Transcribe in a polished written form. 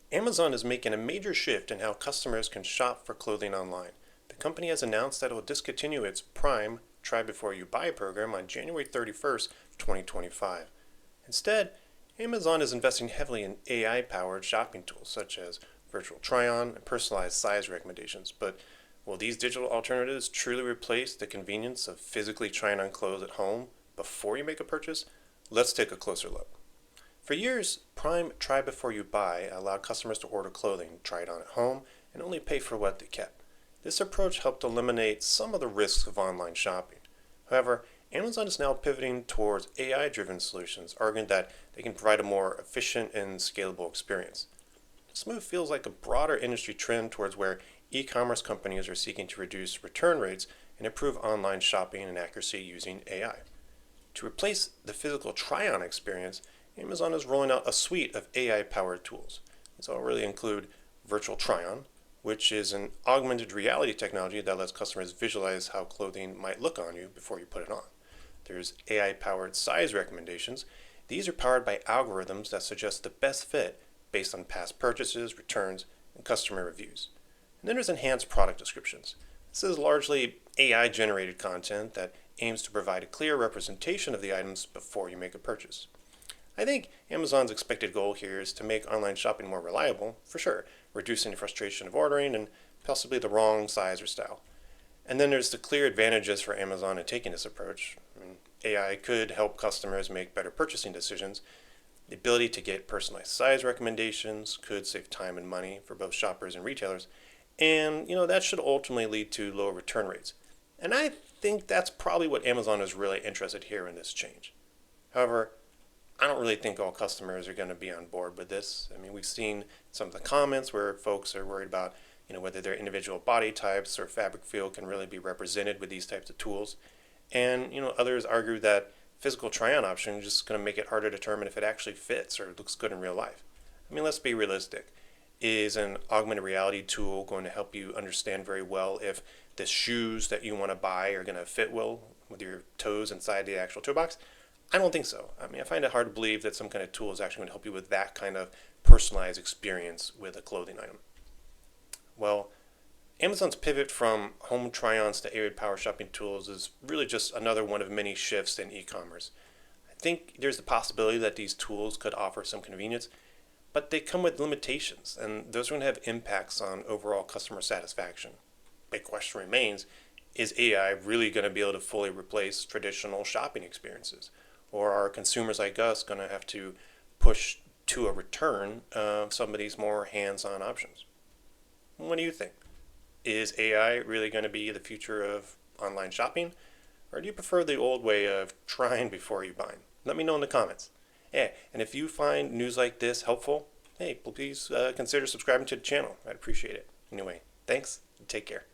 Amazon is making a major shift in how customers can shop for clothing online. The company has announced that it will discontinue its Prime Try Before You Buy program on January 31st, 2025. Instead, Amazon is investing heavily in AI powered shopping tools such as virtual try on and personalized size recommendations. But will these digital alternatives truly replace the convenience of physically trying on clothes at home before you make a purchase? Let's take a closer look. For years, Prime Try Before You Buy allowed customers to order clothing, try it on at home, and only pay for what they kept. This approach helped eliminate some of the risks of online shopping. However, Amazon is now pivoting towards AI driven solutions, arguing that they can provide a more efficient and scalable experience. This move feels like a broader industry trend towards where e commerce companies are seeking to reduce return rates and improve online shopping and accuracy using AI. To replace the physical try on experience, Amazon is rolling out a suite of AI powered tools. These all really include virtual try on, which is an augmented reality technology that lets customers visualize how clothing might look on you before you put it on. There's AI powered size recommendations. These are powered by algorithms that suggest the best fit based on past purchases, returns, and customer reviews. And then there's enhanced product descriptions. This is largely AI generated content that aims to provide a clear representation of the items before you make a purchase. I think Amazon's expected goal here is to make online shopping more reliable, for sure, reducing the frustration of ordering and possibly the wrong size or style. And then there's the clear advantages for Amazon in taking this approach. AI could help customers make better purchasing decisions. The ability to get personalized size recommendations could save time and money for both shoppers and retailers. And, that should ultimately lead to lower return rates. And I think that's probably what Amazon is really interested here in this change. However, I don't really think all customers are going to be on board with this. I mean, we've seen some of the comments where folks are worried about, whether their individual body types or fabric feel can really be represented with these types of tools. And, others argue that physical try-on option is just going to make it harder to determine if it actually fits or looks good in real life. I mean, let's be realistic. Is an augmented reality tool going to help you understand very well if the shoes that you want to buy are going to fit well with your toes inside the actual toe box? I don't think so. I mean, I find it hard to believe that some kind of tool is actually going to help you with that kind of personalized experience with a clothing item. Well, Amazon's pivot from home try-ons to AI power shopping tools is really just another one of many shifts in e-commerce. I think there's the possibility that these tools could offer some convenience, but they come with limitations, and those are going to have impacts on overall customer satisfaction. Big question remains, is AI really going to be able to fully replace traditional shopping experiences? Or are consumers like us going to have to push to a return of some of these more hands-on options? What do you think? Is AI really going to be the future of online shopping? Or do you prefer the old way of trying before you buy? Let me know in the comments. Yeah, and if you find news like this helpful, hey, please consider subscribing to the channel. I'd appreciate it. Anyway, thanks and take care.